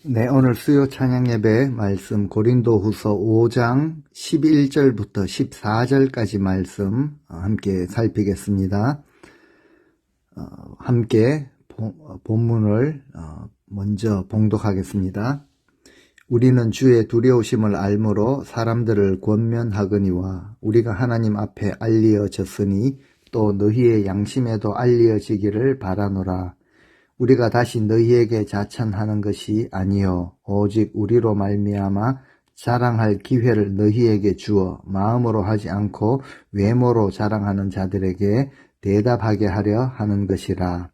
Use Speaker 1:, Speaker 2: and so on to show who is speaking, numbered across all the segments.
Speaker 1: 네, 오늘 수요 찬양 예배 말씀 고린도후서 5장 11절부터 14절까지 말씀 함께 살피겠습니다. 함께 본문을 먼저 봉독하겠습니다. 우리는 주의 두려우심을 알므로 사람들을 권면하거니와 우리가 하나님 앞에 알리어졌으니 또 너희의 양심에도 알리어지기를 바라노라. 우리가 다시 너희에게 자찬하는 것이 아니요 오직 우리로 말미암아 자랑할 기회를 너희에게 주어 마음으로 하지 않고 외모로 자랑하는 자들에게 대답하게 하려 하는 것이라.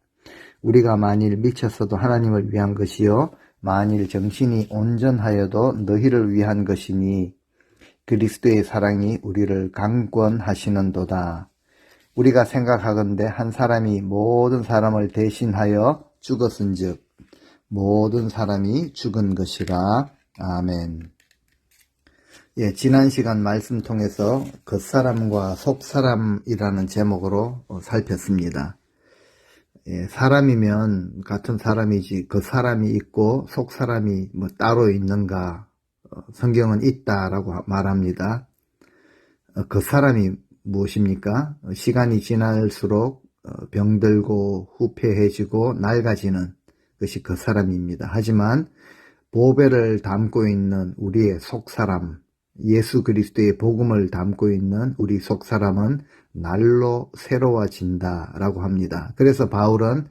Speaker 1: 우리가 만일 미쳤어도 하나님을 위한 것이요 만일 정신이 온전하여도 너희를 위한 것이니 그리스도의 사랑이 우리를 강권하시는도다. 우리가 생각하건대 한 사람이 모든 사람을 대신하여 죽었은즉 모든 사람이 죽은 것이라. 아멘. 예, 지난 시간 말씀 통해서 겉사람과 속사람이라는 제목으로 살폈습니다. 예, 사람이면 같은 사람이지 겉사람이 있고 속사람이 뭐 따로 있는가? 성경은 있다라고 말합니다. 겉사람이 무엇입니까? 시간이 지날수록 병들고 후패해지고 낡아지는 것이 겉사람입니다. 하지만 보배를 담고 있는 우리의 속사람, 예수 그리스도의 복음을 담고 있는 우리 속사람은 날로 새로워진다라고 합니다. 그래서 바울은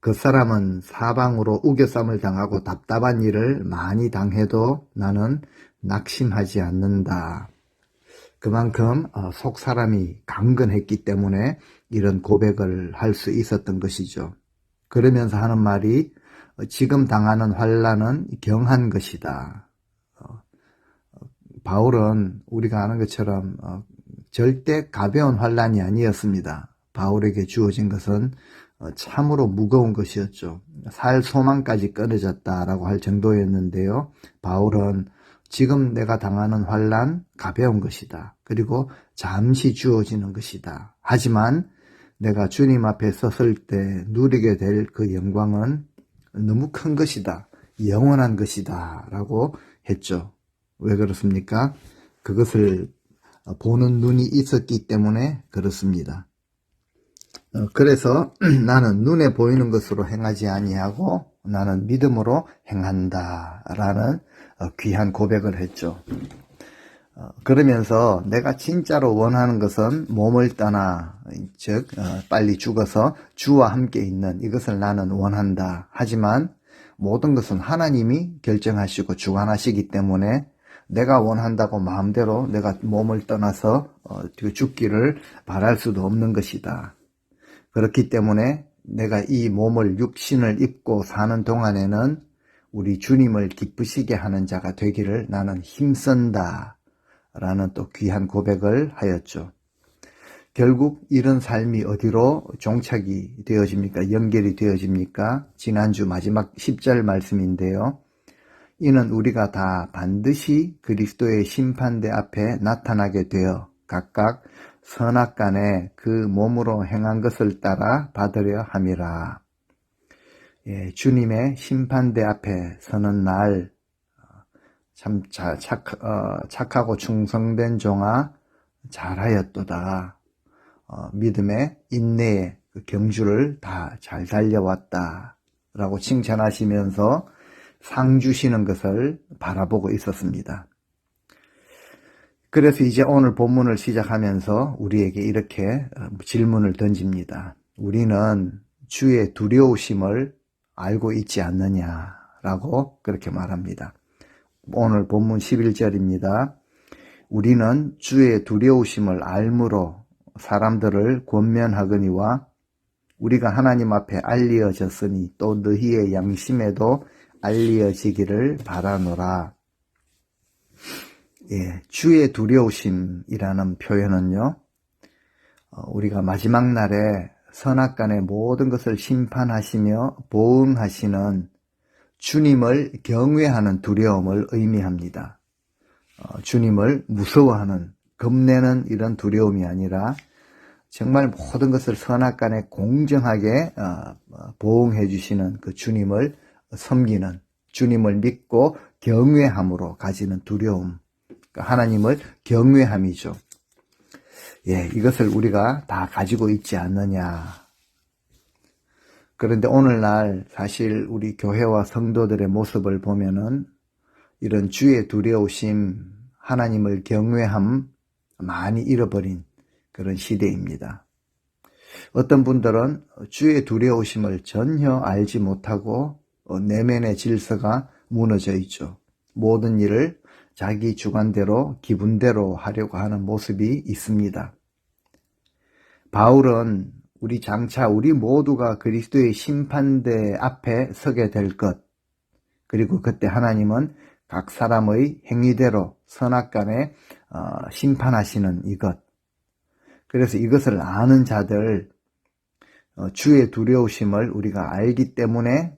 Speaker 1: 겉사람은 사방으로 우겨쌈을 당하고 답답한 일을 많이 당해도 나는 낙심하지 않는다. 그만큼 속사람이 강건했기 때문에 이런 고백을 할 수 있었던 것이죠. 그러면서 하는 말이 지금 당하는 환난은 경한 것이다. 바울은 우리가 아는 것처럼 절대 가벼운 환난이 아니었습니다. 바울에게 주어진 것은 참으로 무거운 것이었죠. 살 소망까지 끊어졌다라고 할 정도였는데요. 바울은 지금 내가 당하는 환난 가벼운 것이다. 그리고 잠시 주어지는 것이다. 하지만 내가 주님 앞에 섰을 때 누리게 될 그 영광은 너무 큰 것이다. 영원한 것이다. 라고 했죠. 왜 그렇습니까? 그것을 보는 눈이 있었기 때문에 그렇습니다. 그래서 나는 눈에 보이는 것으로 행하지 아니하고 나는 믿음으로 행한다 라는 귀한 고백을 했죠. 그러면서 내가 진짜로 원하는 것은 몸을 떠나 즉 빨리 죽어서 주와 함께 있는 이것을 나는 원한다. 하지만 모든 것은 하나님이 결정하시고 주관하시기 때문에 내가 원한다고 마음대로 내가 몸을 떠나서 죽기를 바랄 수도 없는 것이다. 그렇기 때문에 내가 이 몸을 육신을 입고 사는 동안에는 우리 주님을 기쁘시게 하는 자가 되기를 나는 힘쓴다 라는 또 귀한 고백을 하였죠. 결국 이런 삶이 어디로 종착이 되어집니까? 연결이 되어집니까? 지난주 마지막 10절 말씀인데요. 이는 우리가 다 반드시 그리스도의 심판대 앞에 나타나게 되어 각각 선악간에 그 몸으로 행한 것을 따라 받으려 함이라. 예, 주님의 심판대 앞에 서는 날 참 착하고 충성된 종아 잘하였도다. 믿음의 인내의 그 경주를 다 잘 달려왔다 라고 칭찬하시면서 상 주시는 것을 바라보고 있었습니다. 그래서 이제 오늘 본문을 시작하면서 우리에게 이렇게 질문을 던집니다. 우리는 주의 두려우심을 알고 있지 않느냐라고 그렇게 말합니다. 오늘 본문 11절입니다. 우리는 주의 두려우심을 알므로 사람들을 권면하거니와 우리가 하나님 앞에 알리어졌으니 또 너희의 양심에도 알리어지기를 바라노라. 예, 주의 두려우심이라는 표현은요, 우리가 마지막 날에 선악간의 모든 것을 심판하시며 보응하시는 주님을 경외하는 두려움을 의미합니다. 주님을 무서워하는, 겁내는 이런 두려움이 아니라 정말 모든 것을 선악간에 공정하게 보응해 주시는 그 주님을 섬기는 주님을 믿고 경외함으로 가지는 두려움. 그러니까 하나님을 경외함이죠. 예, 이것을 우리가 다 가지고 있지 않느냐. 그런데 오늘날 사실 우리 교회와 성도들의 모습을 보면은 이런 주의 두려우심, 하나님을 경외함 많이 잃어버린 그런 시대입니다. 어떤 분들은 주의 두려우심을 전혀 알지 못하고 내면의 질서가 무너져 있죠. 모든 일을 자기 주관대로 기분대로 하려고 하는 모습이 있습니다. 바울은 우리 모두가 그리스도의 심판대 앞에 서게 될 것, 그리고 그때 하나님은 각 사람의 행위대로 선악간에 심판하시는 이것. 그래서 이것을 아는 자들, 주의 두려우심을 우리가 알기 때문에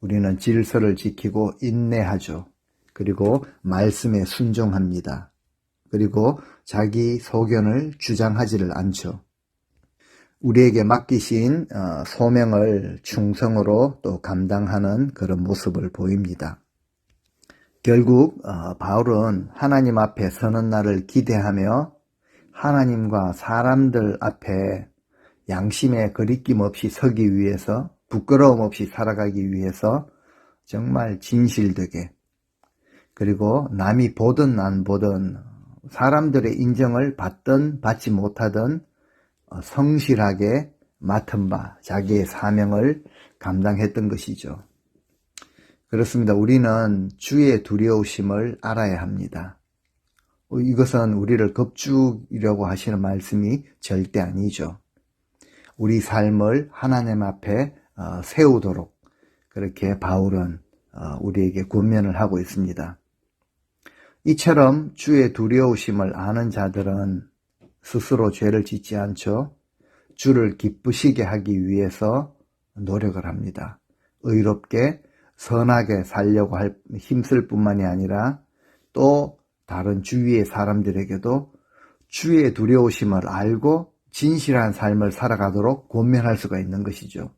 Speaker 1: 우리는 질서를 지키고 인내하죠. 그리고 말씀에 순종합니다. 그리고 자기 소견을 주장하지를 않죠. 우리에게 맡기신 소명을 충성으로 또 감당하는 그런 모습을 보입니다. 결국 바울은 하나님 앞에 서는 날을 기대하며 하나님과 사람들 앞에 양심에 거리낌 없이 서기 위해서, 부끄러움 없이 살아가기 위해서 정말 진실되게, 그리고 남이 보든 안 보든 사람들의 인정을 받든 받지 못하든 성실하게 맡은 바 자기의 사명을 감당했던 것이죠. 그렇습니다. 우리는 주의 두려우심을 알아야 합니다. 이것은 우리를 겁주려고 하시는 말씀이 절대 아니죠. 우리 삶을 하나님 앞에 세우도록 그렇게 바울은 우리에게 권면을 하고 있습니다. 이처럼 주의 두려우심을 아는 자들은 스스로 죄를 짓지 않죠. 주를 기쁘시게 하기 위해서 노력을 합니다. 의롭게 선하게 살려고 힘쓸 뿐만이 아니라 또 다른 주위의 사람들에게도 주의 두려우심을 알고 진실한 삶을 살아가도록 권면할 수가 있는 것이죠.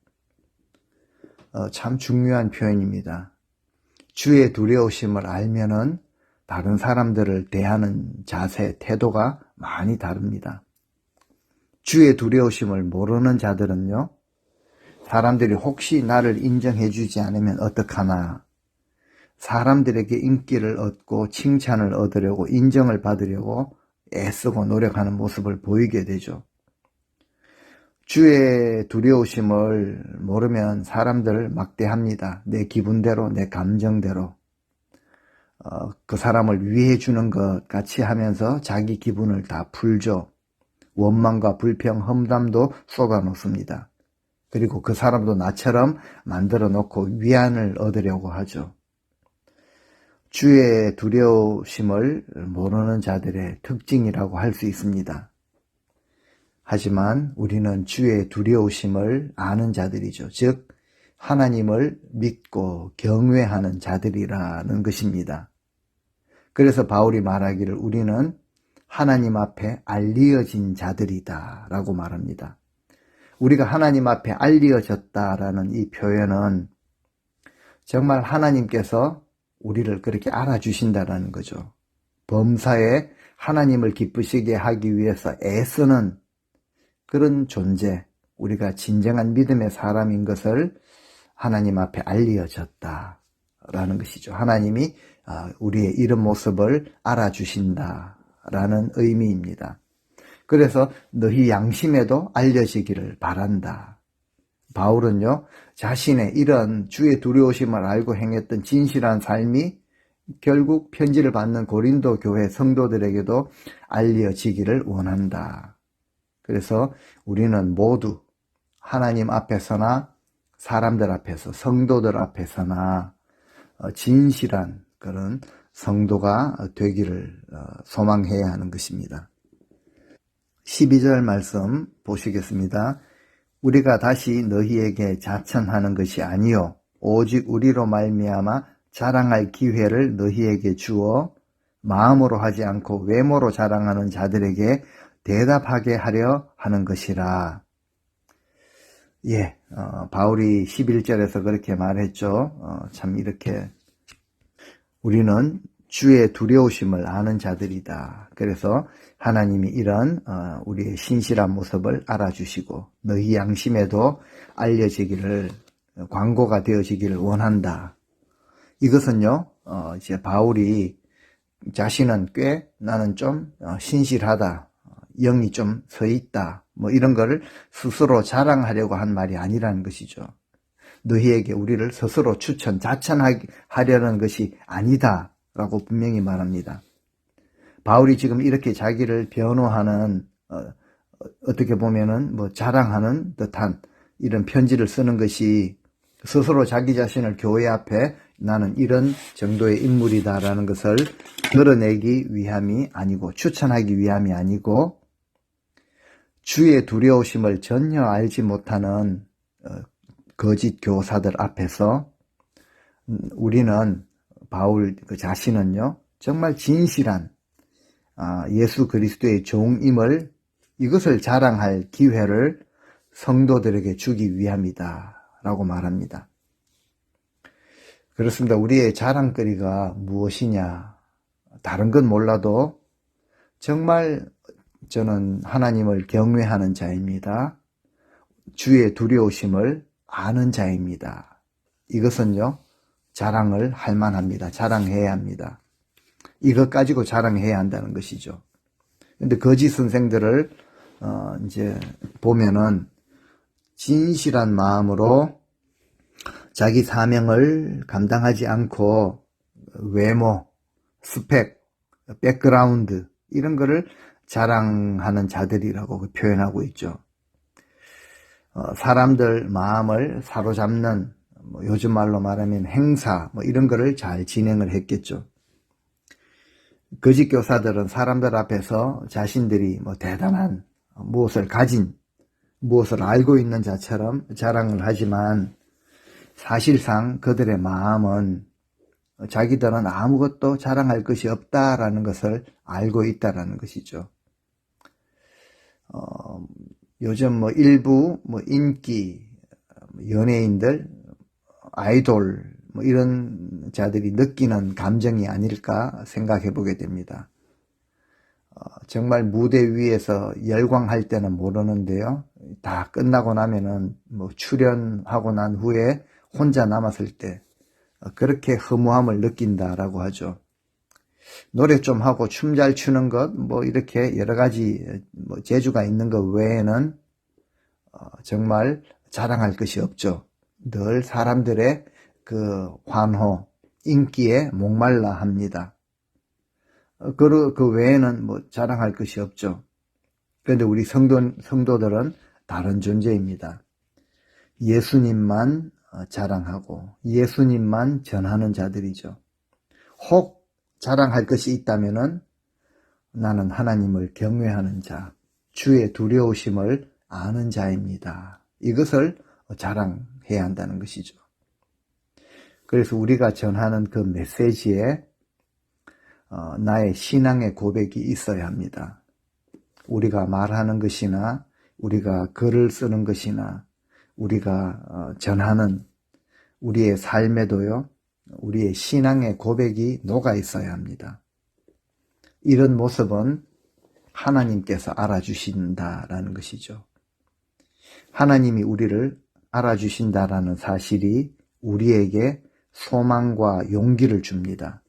Speaker 1: 참 중요한 표현입니다. 주의 두려우심을 알면은 다른 사람들을 대하는 자세, 태도가 많이 다릅니다. 주의 두려우심을 모르는 자들은요, 사람들이 혹시 나를 인정해 주지 않으면 어떡하나, 사람들에게 인기를 얻고 칭찬을 얻으려고 인정을 받으려고 애쓰고 노력하는 모습을 보이게 되죠. 주의 두려우심을 모르면 사람들을 막대합니다. 내 기분대로, 내 감정대로. 그 사람을 위해 주는 것 같이 하면서 자기 기분을 다 풀죠. 원망과 불평, 험담도 쏟아놓습니다. 그리고 그 사람도 나처럼 만들어 놓고 위안을 얻으려고 하죠. 주의 두려우심을 모르는 자들의 특징이라고 할 수 있습니다. 하지만 우리는 주의 두려우심을 아는 자들이죠. 즉 하나님을 믿고 경외하는 자들이라는 것입니다. 그래서 바울이 말하기를 우리는 하나님 앞에 알리어진 자들이다 라고 말합니다. 우리가 하나님 앞에 알리어졌다라는 이 표현은 정말 하나님께서 우리를 그렇게 알아주신다라는 거죠. 범사에 하나님을 기쁘시게 하기 위해서 애쓰는 그런 존재, 우리가 진정한 믿음의 사람인 것을 하나님 앞에 알리어졌다라는 것이죠. 하나님이 우리의 이런 모습을 알아주신다라는 의미입니다. 그래서 너희 양심에도 알려지기를 바란다. 바울은요, 자신의 이런 주의 두려우심을 알고 행했던 진실한 삶이 결국 편지를 받는 고린도 교회 성도들에게도 알려지기를 원한다. 그래서 우리는 모두 하나님 앞에서나 사람들 앞에서, 성도들 앞에서나 진실한 그런 성도가 되기를 소망해야 하는 것입니다. 12절 말씀 보시겠습니다. 우리가 다시 너희에게 자천하는 것이 아니요 오직 우리로 말미암아 자랑할 기회를 너희에게 주어 마음으로 하지 않고 외모로 자랑하는 자들에게 대답하게 하려 하는 것이라. 예, 바울이 11절에서 그렇게 말했죠. 참 이렇게 우리는 주의 두려우심을 아는 자들이다. 그래서 하나님이 이런 우리의 신실한 모습을 알아주시고 너희 양심에도 알려지기를, 광고가 되어지기를 원한다. 이것은요, 이제 바울이 자신은 꽤 나는 좀 신실하다, 영이 좀 서 있다, 뭐 이런 거를 스스로 자랑하려고 한 말이 아니라는 것이죠. 너희에게 우리를 스스로 자찬하려는 것이 아니다 라고 분명히 말합니다. 바울이 지금 이렇게 자기를 변호하는, 어떻게 보면은 뭐 자랑하는 듯한 이런 편지를 쓰는 것이 스스로 자기 자신을 교회 앞에 나는 이런 정도의 인물이다라는 것을 드러내기 위함이 아니고, 추천하기 위함이 아니고, 주의 두려우심을 전혀 알지 못하는 거짓 교사들 앞에서 우리는, 바울 그 자신은요, 정말 진실한 예수 그리스도의 종임을, 이것을 자랑할 기회를 성도들에게 주기 위함이다 라고 말합니다. 그렇습니다. 우리의 자랑거리가 무엇이냐? 다른 건 몰라도 정말 저는 하나님을 경외하는 자입니다. 주의 두려우심을 아는 자입니다. 이것은요, 자랑을 할 만합니다. 자랑해야 합니다. 이것 가지고 자랑해야 한다는 것이죠. 근데 거짓 선생들을 이제 보면은 진실한 마음으로 자기 사명을 감당하지 않고 외모, 스펙, 백그라운드 이런 거를 자랑하는 자들이라고 표현하고 있죠. 사람들 마음을 사로잡는, 뭐 요즘 말로 말하면 행사, 뭐 이런 거를 잘 진행을 했겠죠. 거짓 교사들은 사람들 앞에서 자신들이 뭐 대단한 무엇을 가진, 무엇을 알고 있는 자처럼 자랑을 하지만 사실상 그들의 마음은 자기들은 아무것도 자랑할 것이 없다라는 것을 알고 있다라는 것이죠. 요즘 뭐 일부 뭐 인기, 연예인들, 아이돌 뭐 이런 자들이 느끼는 감정이 아닐까 생각해 보게 됩니다. 정말 무대 위에서 열광할 때는 모르는데요. 다 끝나고 나면은 뭐 출연하고 난 후에 혼자 남았을 때 그렇게 허무함을 느낀다라고 하죠. 노래 좀 하고 춤 잘 추는 것, 뭐 이렇게 여러 가지 뭐 재주가 있는 것 외에는 정말 자랑할 것이 없죠. 늘 사람들의 그 환호, 인기에 목말라 합니다. 그 외에는 뭐 자랑할 것이 없죠. 그런데 우리 성도들은 다른 존재입니다. 예수님만 자랑하고 예수님만 전하는 자들이죠. 혹 자랑할 것이 있다면은 나는 하나님을 경외하는 자, 주의 두려우심을 아는 자입니다. 이것을 자랑해야 한다는 것이죠. 그래서 우리가 전하는 그 메시지에 나의 신앙의 고백이 있어야 합니다. 우리가 말하는 것이나 우리가 글을 쓰는 것이나 우리가 전하는 우리의 삶에도요, 우리의 신앙의 고백이 녹아 있어야 합니다. 이런 모습은 하나님께서 알아주신다라는 것이죠. 하나님이 우리를 알아주신다라는 사실이 우리에게 소망과 용기를 줍니다.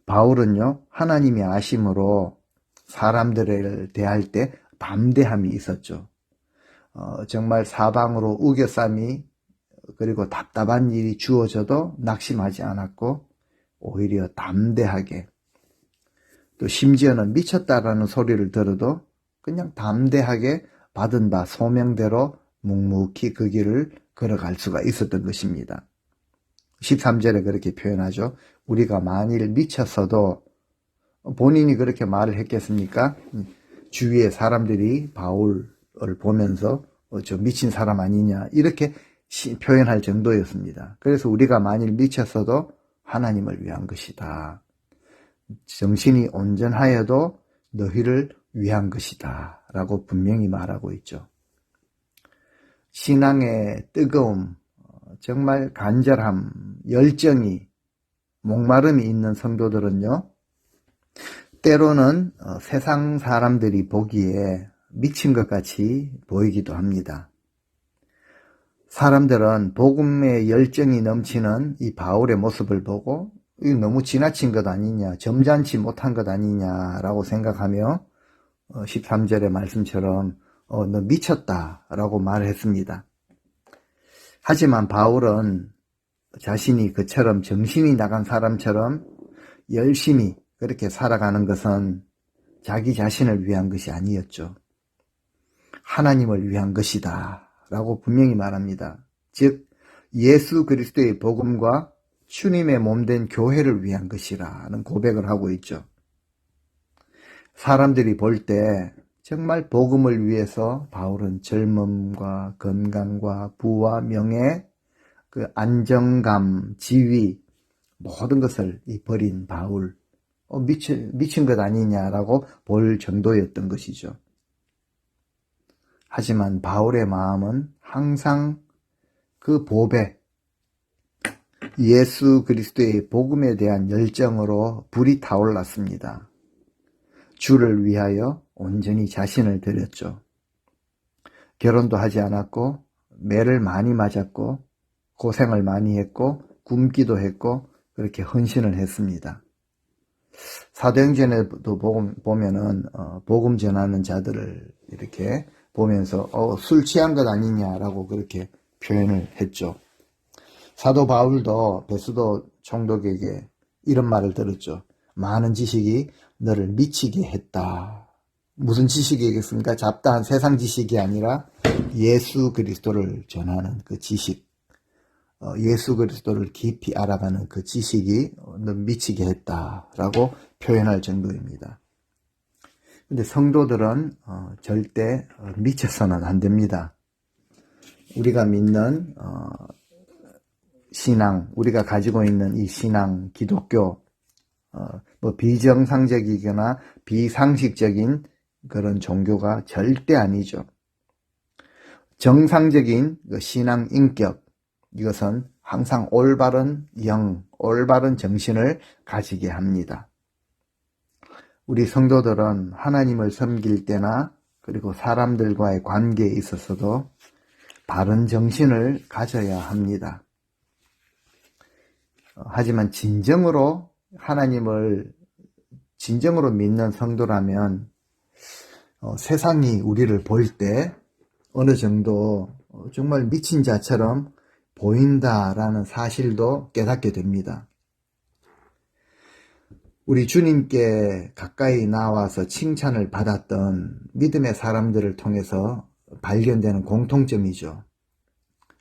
Speaker 1: 바울은요, 하나님의 아심으로 사람들을 대할 때 담대함이 있었죠. 정말 사방으로 우겨쌈이 그리고 답답한 일이 주어져도 낙심하지 않았고 오히려 담대하게, 또 심지어는 미쳤다라는 소리를 들어도 그냥 담대하게 받은 바 소명대로 묵묵히 그 길을 걸어갈 수가 있었던 것입니다. 13절에 그렇게 표현하죠. 우리가 만일 미쳤어도, 본인이 그렇게 말을 했겠습니까? 주위의 사람들이 바울을 보면서 저 미친 사람 아니냐 이렇게 표현할 정도였습니다. 그래서 우리가 만일 미쳤어도 하나님을 위한 것이다. 정신이 온전하여도 너희를 위한 것이다 라고 분명히 말하고 있죠. 신앙의 뜨거움, 정말 간절함, 열정이, 목마름이 있는 성도들은요, 때로는 세상 사람들이 보기에 미친 것 같이 보이기도 합니다. 사람들은 복음의 열정이 넘치는 이 바울의 모습을 보고 이 너무 지나친 것 아니냐, 점잖지 못한 것 아니냐라고 생각하며 13절의 말씀처럼 너 미쳤다라고 말을 했습니다. 하지만 바울은 자신이 그처럼 정신이 나간 사람처럼 열심히 그렇게 살아가는 것은 자기 자신을 위한 것이 아니었죠. 하나님을 위한 것이다 라고 분명히 말합니다. 즉 예수 그리스도의 복음과 주님의 몸된 교회를 위한 것이라는 고백을 하고 있죠. 사람들이 볼 때 정말 복음을 위해서 바울은 젊음과 건강과 부와 명예, 그 안정감, 지위 모든 것을 버린 바울, 미친 것 아니냐라고 볼 정도였던 것이죠. 하지만 바울의 마음은 항상 그 보배, 예수 그리스도의 복음에 대한 열정으로 불이 타올랐습니다. 주를 위하여 온전히 자신을 드렸죠. 결혼도 하지 않았고 매를 많이 맞았고 고생을 많이 했고 굶기도 했고 그렇게 헌신을 했습니다. 사도행전에도 보면은 복음 전하는 자들을 이렇게 보면서 술 취한 것 아니냐라고 그렇게 표현을 했죠. 사도 바울도 베스도 총독에게 이런 말을 들었죠. 많은 지식이 너를 미치게 했다. 무슨 지식이겠습니까? 잡다한 세상 지식이 아니라 예수 그리스도를 전하는 그 지식, 예수 그리스도를 깊이 알아가는 그 지식이 너 미치게 했다라고 표현할 정도입니다. 근데 성도들은 절대 미쳐서는 안 됩니다. 우리가 믿는 신앙, 우리가 가지고 있는 이 신앙, 기독교, 비정상적이거나 비상식적인 그런 종교가 절대 아니죠. 정상적인 신앙 인격, 이것은 항상 올바른 영, 올바른 정신을 가지게 합니다. 우리 성도들은 하나님을 섬길 때나 그리고 사람들과의 관계에 있어서도 바른 정신을 가져야 합니다. 하지만 진정으로 하나님을 진정으로 믿는 성도라면 세상이 우리를 볼 때 어느 정도 정말 미친 자처럼 보인다라는 사실도 깨닫게 됩니다. 우리 주님께 가까이 나와서 칭찬을 받았던 믿음의 사람들을 통해서 발견되는 공통점이죠.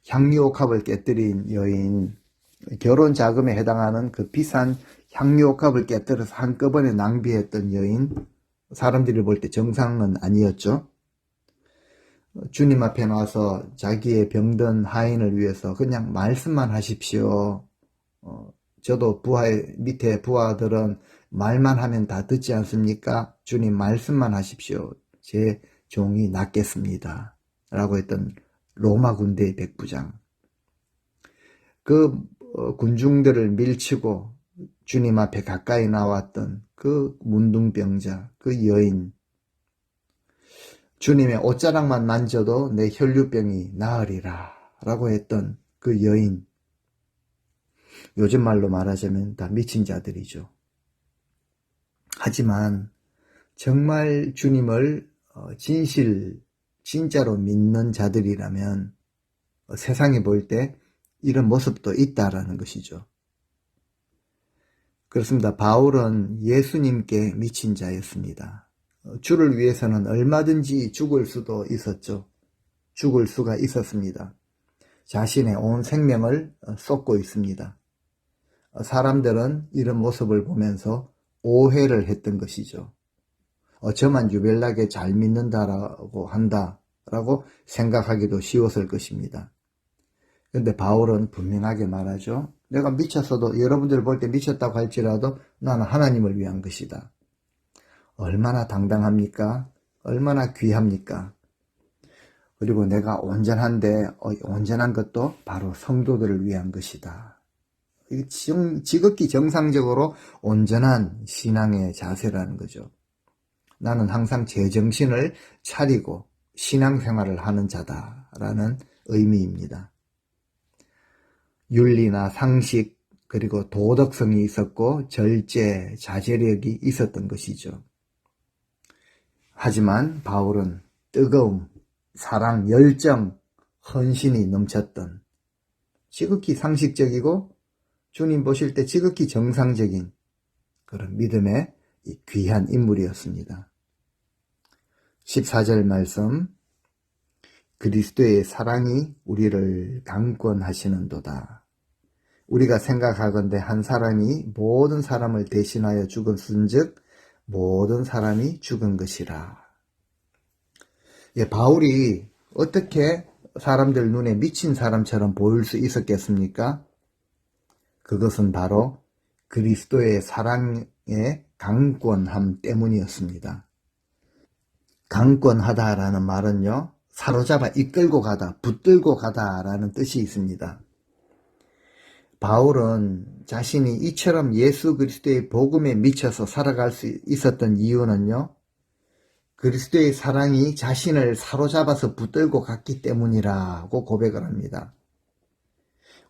Speaker 1: 향유옥합을 깨뜨린 여인, 결혼 자금에 해당하는 그 비싼 향유옥합을 깨뜨려서 한꺼번에 낭비했던 여인, 사람들이 볼 때 정상은 아니었죠. 주님 앞에 나와서 자기의 병든 하인을 위해서 그냥 말씀만 하십시오. 저도 밑에 부하들은 말만 하면 다 듣지 않습니까? 주님 말씀만 하십시오. 제 종이 낫겠습니다. 라고 했던 로마 군대의 백부장. 그 군중들을 밀치고 주님 앞에 가까이 나왔던 그 문둥병자, 그 여인. 주님의 옷자락만 만져도 내 혈류병이 나으리라 라고 했던 그 여인. 요즘 말로 말하자면 다 미친 자들이죠. 하지만 정말 주님을 진짜로 믿는 자들이라면 세상이 볼 때 이런 모습도 있다라는 것이죠. 그렇습니다. 바울은 예수님께 미친 자였습니다. 주를 위해서는 얼마든지 죽을 수도 있었죠. 죽을 수가 있었습니다. 자신의 온 생명을 쏟고 있습니다. 사람들은 이런 모습을 보면서 오해를 했던 것이죠. 저만 유별나게 잘 믿는다라고 한다라고 생각하기도 쉬웠을 것입니다. 그런데 바울은 분명하게 말하죠. 내가 미쳤어도 여러분들 볼 때 미쳤다고 할지라도 나는 하나님을 위한 것이다. 얼마나 당당합니까? 얼마나 귀합니까? 그리고 내가 온전한데 온전한 것도 바로 성도들을 위한 것이다. 이게 지극히 정상적으로 온전한 신앙의 자세라는 거죠. 나는 항상 제정신을 차리고 신앙생활을 하는 자다라는 의미입니다. 윤리나 상식 그리고 도덕성이 있었고 절제, 자제력이 있었던 것이죠. 하지만 바울은 뜨거움, 사랑, 열정, 헌신이 넘쳤던 지극히 상식적이고 주님 보실 때 지극히 정상적인 그런 믿음의 귀한 인물이었습니다. 14절 말씀, 그리스도의 사랑이 우리를 강권하시는도다. 우리가 생각하건대 한 사람이 모든 사람을 대신하여 죽었은즉 모든 사람이 죽은 것이라. 바울이 어떻게 사람들 눈에 미친 사람처럼 보일 수 있었겠습니까? 그것은 바로 그리스도의 사랑의 강권함 때문이었습니다. 강권하다라는 말은요, 사로잡아 이끌고 가다, 붙들고 가다라는 뜻이 있습니다. 바울은 자신이 이처럼 예수 그리스도의 복음에 미쳐서 살아갈 수 있었던 이유는요, 그리스도의 사랑이 자신을 사로잡아서 붙들고 갔기 때문이라고 고백을 합니다.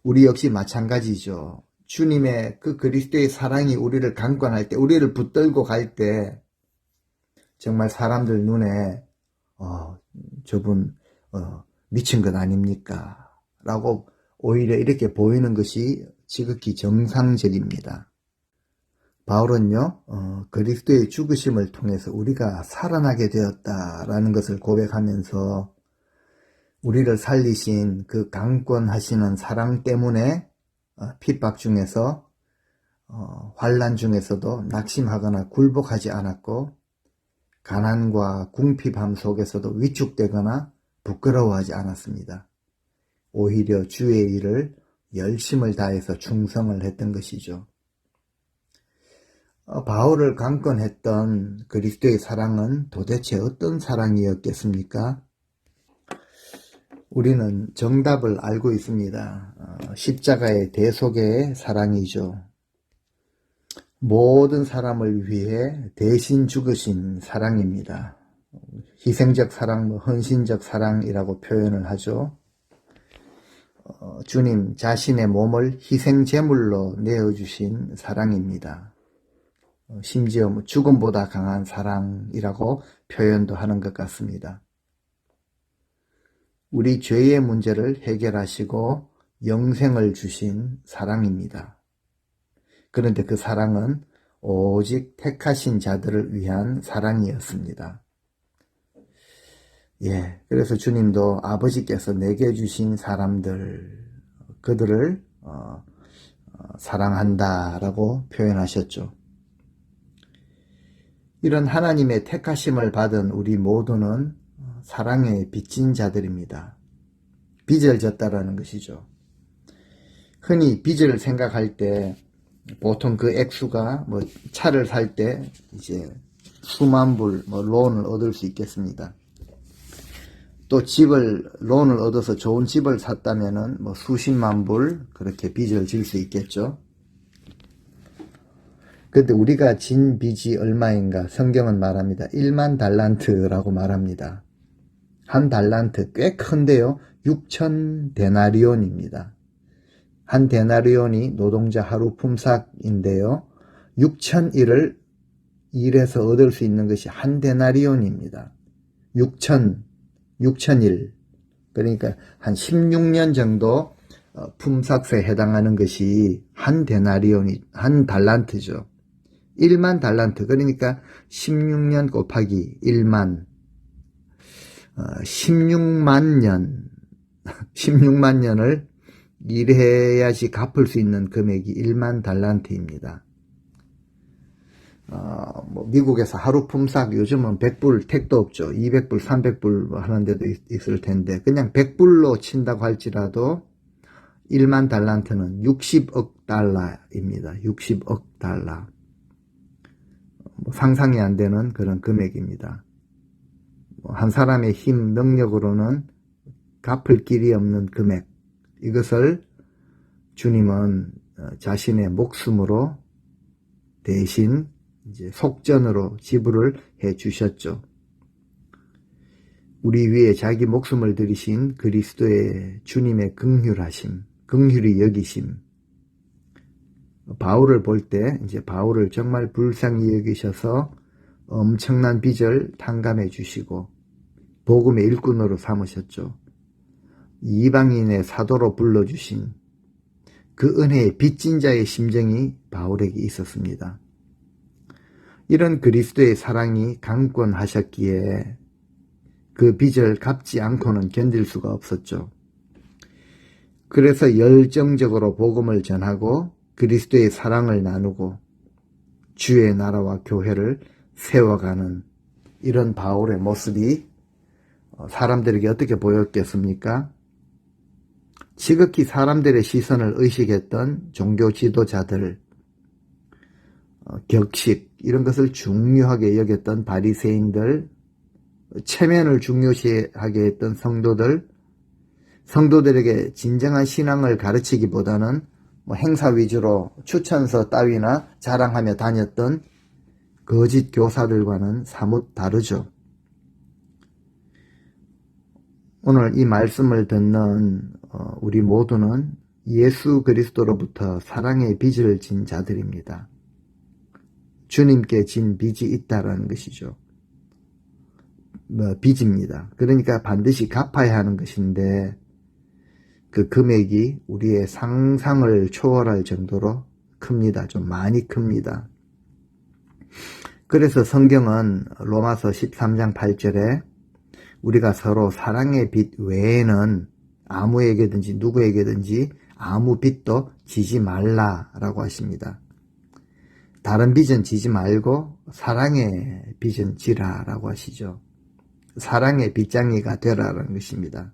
Speaker 1: 우리 역시 마찬가지죠. 주님의 그 그리스도의 사랑이 우리를 강권할 때, 우리를 붙들고 갈 때 정말 사람들 눈에 저분 미친 것 아닙니까? 라고 오히려 이렇게 보이는 것이 지극히 정상적입니다. 바울은요, 그리스도의 죽으심을 통해서 우리가 살아나게 되었다라는 것을 고백하면서 우리를 살리신 그 강권하시는 사랑 때문에 핍박 중에서 환난 중에서도 낙심하거나 굴복하지 않았고 가난과 궁핍함 속에서도 위축되거나 부끄러워하지 않았습니다. 오히려 주의 일을 열심을 다해서 충성을 했던 것이죠. 바울을 강권했던 그리스도의 사랑은 도대체 어떤 사랑이었겠습니까? 우리는 정답을 알고 있습니다. 십자가의 대속의 사랑이죠. 모든 사람을 위해 대신 죽으신 사랑입니다. 희생적 사랑, 헌신적 사랑이라고 표현을 하죠. 주님 자신의 몸을 희생제물로 내어주신 사랑입니다. 심지어 죽음보다 강한 사랑이라고 표현도 하는 것 같습니다. 우리 죄의 문제를 해결하시고 영생을 주신 사랑입니다. 그런데 그 사랑은 오직 택하신 자들을 위한 사랑이었습니다. 그래서 주님도 아버지께서 내게 주신 사람들, 그들을 사랑한다라고 표현하셨죠. 이런 하나님의 택하심을 받은 우리 모두는 사랑에 빚진 자들입니다. 빚을 졌다라는 것이죠. 흔히 빚을 생각할 때 보통 그 액수가 차를 살 때 이제 수만 불 론을 얻을 수 있겠습니다. 또 론을 얻어서 좋은 집을 샀다면은 수십만 불 그렇게 빚을 질 수 있겠죠. 근데 우리가 진 빚이 얼마인가? 성경은 말합니다. 1만 달란트라고 말합니다. 한 달란트 꽤 큰데요. 6천 데나리온입니다. 한 데나리온이 노동자 하루 품삯인데요. 6,000일을 일해서 얻을 수 있는 것이 한 데나리온입니다. 6,000일. 그러니까 한 16년 정도 품삯에 해당하는 것이 한 달란트죠. 1만 달란트. 그러니까 16년 곱하기 1만. 16만 년. 16만 년을 일해야지 갚을 수 있는 금액이 1만 달란트입니다. 미국에서 하루 품삯 요즘은 100불 택도 없죠. 200불, 300불 하는 데도 있을 텐데 그냥 100불로 친다고 할지라도 1만 달란트는 60억 달러입니다. 60억 달러. 상상이 안 되는 그런 금액입니다. 한 사람의 힘, 능력으로는 갚을 길이 없는 금액, 이것을 주님은 자신의 목숨으로 대신 이제 속전으로 지불을 해 주셨죠. 우리 위에 자기 목숨을 들이신 그리스도의 주님의 긍휼하심, 긍휼히 여기심. 바울을 볼 때 이제 바울을 정말 불쌍히 여기셔서 엄청난 빚을 탕감해 주시고 복음의 일꾼으로 삼으셨죠. 이방인의 사도로 불러주신 그 은혜의 빚진 자의 심정이 바울에게 있었습니다. 이런 그리스도의 사랑이 강권하셨기에 그 빚을 갚지 않고는 견딜 수가 없었죠. 그래서 열정적으로 복음을 전하고 그리스도의 사랑을 나누고 주의 나라와 교회를 세워가는 이런 바울의 모습이 사람들에게 어떻게 보였겠습니까? 지극히 사람들의 시선을 의식했던 종교 지도자들, 격식 이런 것을 중요하게 여겼던 바리새인들, 체면을 중요시하게 했던 성도들에게 진정한 신앙을 가르치기보다는 행사 위주로 추천서 따위나 자랑하며 다녔던 거짓 교사들과는 사뭇 다르죠. 오늘 이 말씀을 듣는 우리 모두는 예수 그리스도로부터 사랑의 빚을 진 자들입니다. 주님께 진 빚이 있다라는 것이죠. 빚입니다. 그러니까 반드시 갚아야 하는 것인데 그 금액이 우리의 상상을 초월할 정도로 큽니다. 좀 많이 큽니다. 그래서 성경은 로마서 13장 8절에 우리가 서로 사랑의 빚 외에는 아무에게든지 누구에게든지 아무 빚도 지지 말라라고 하십니다. 다른 빚은 지지 말고 사랑의 빚은 지라라고 하시죠. 사랑의 빚장이가 되라라는 것입니다.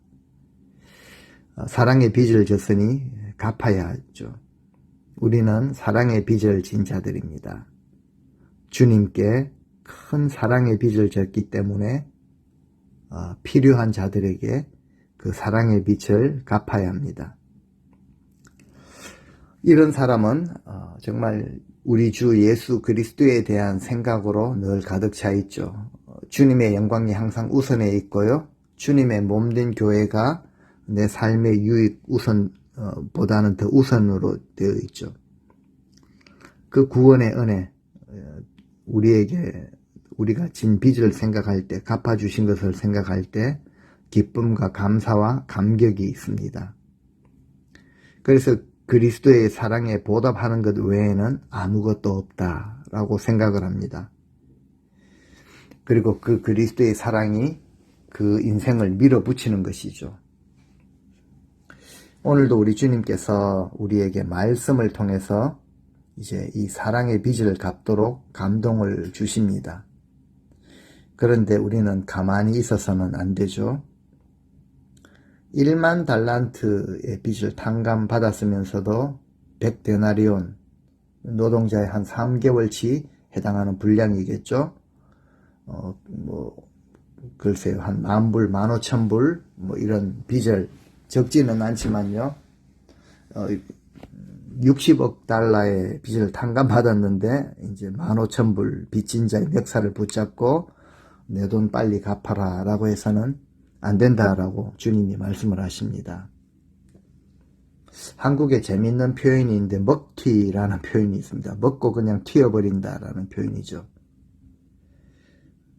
Speaker 1: 사랑의 빚을 졌으니 갚아야 하죠. 우리는 사랑의 빚을 진 자들입니다. 주님께 큰 사랑의 빚을 졌기 때문에 필요한 자들에게 그 사랑의 빚을 갚아야 합니다. 이런 사람은 정말 우리 주 예수 그리스도에 대한 생각으로 늘 가득 차 있죠. 주님의 영광이 항상 우선에 있고요. 주님의 몸된 교회가 내 삶의 유익 우선보다는 더 우선으로 되어 있죠. 그 구원의 은혜, 우리가 진 빚을 생각할 때, 갚아주신 것을 생각할 때 기쁨과 감사와 감격이 있습니다. 그래서 그리스도의 사랑에 보답하는 것 외에는 아무것도 없다라고 생각을 합니다. 그리고 그 그리스도의 사랑이 그 인생을 밀어붙이는 것이죠. 오늘도 우리 주님께서 우리에게 말씀을 통해서 이제 이 사랑의 빚을 갚도록 감동을 주십니다. 그런데 우리는 가만히 있어서는 안 되죠. 1만 달란트의 빚을 탕감받았으면서도 100데나리온, 노동자의 한 3개월치 해당하는 분량이겠죠. 글쎄요, 한 10,000불, 15,000불, 이런 빚을 적지는 않지만요, 60억 달러의 빚을 탕감받았는데, 이제 15,000불 빚진 자의 멱살을 붙잡고, 내 돈 빨리 갚아라 라고 해서는 안 된다라고 주님이 말씀을 하십니다. 한국에 재밌는 표현이 있는데, 먹튀라는 표현이 있습니다. 먹고 그냥 튀어버린다라는 표현이죠.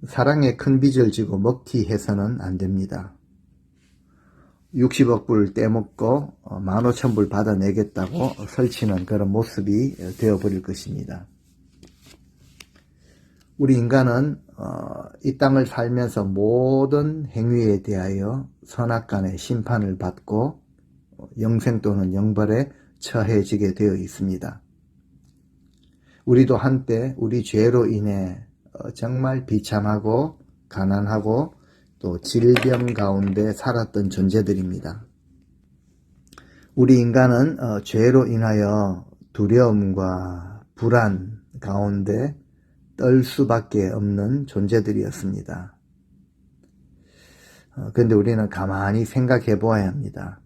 Speaker 1: 사랑에 큰 빚을 지고 먹튀해서는 안 됩니다. 60억 불 떼먹고 15,000불 받아내겠다고 설치는 그런 모습이 되어버릴 것입니다. 우리 인간은 이 땅을 살면서 모든 행위에 대하여 선악간의 심판을 받고 영생 또는 영벌에 처해지게 되어 있습니다. 우리도 한때 우리 죄로 인해 정말 비참하고 가난하고 또 질병 가운데 살았던 존재들입니다. 우리 인간은 죄로 인하여 두려움과 불안 가운데 떨 수밖에 없는 존재들이었습니다. 그런데 우리는 가만히 생각해 보아야 합니다.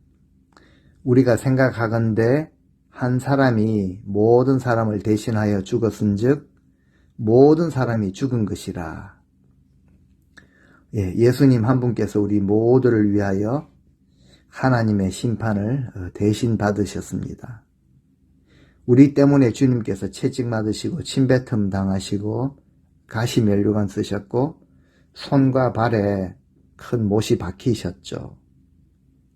Speaker 1: 우리가 생각하건대 한 사람이 모든 사람을 대신하여 죽었은즉 모든 사람이 죽은 것이라. 예수님 한 분께서 우리 모두를 위하여 하나님의 심판을 대신 받으셨습니다. 우리 때문에 주님께서 채찍 맞으시고 침뱉음 당하시고 가시면류관 쓰셨고 손과 발에 큰 못이 박히셨죠.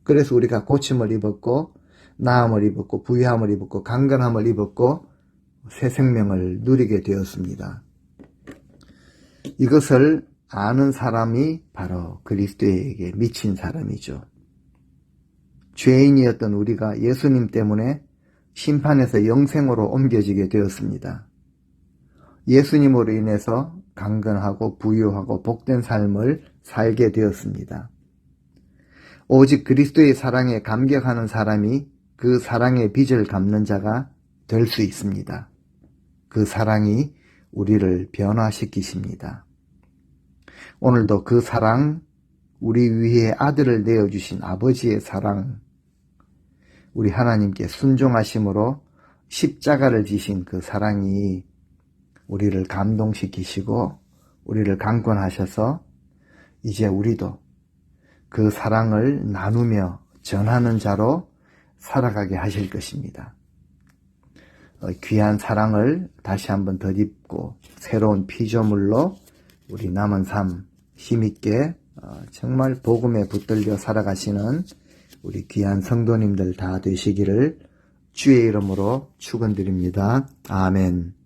Speaker 1: 그래서 우리가 고침을 입었고 나음을 입었고 부유함을 입었고 강건함을 입었고 새 생명을 누리게 되었습니다. 이것을 아는 사람이 바로 그리스도에게 미친 사람이죠. 죄인이었던 우리가 예수님 때문에 심판에서 영생으로 옮겨지게 되었습니다. 예수님으로 인해서 강건하고 부유하고 복된 삶을 살게 되었습니다. 오직 그리스도의 사랑에 감격하는 사람이 그 사랑의 빚을 갚는 자가 될 수 있습니다. 그 사랑이 우리를 변화시키십니다. 오늘도 그 사랑, 우리 위에 아들을 내어주신 아버지의 사랑, 우리 하나님께 순종하심으로 십자가를 지신 그 사랑이 우리를 감동시키시고 우리를 강권하셔서 이제 우리도 그 사랑을 나누며 전하는 자로 살아가게 하실 것입니다. 귀한 사랑을 다시 한번 덧입고 새로운 피조물로 우리 남은 삶 힘있게 정말 복음에 붙들려 살아가시는 우리 귀한 성도님들 다 되시기를 주의 이름으로 축원드립니다. 아멘.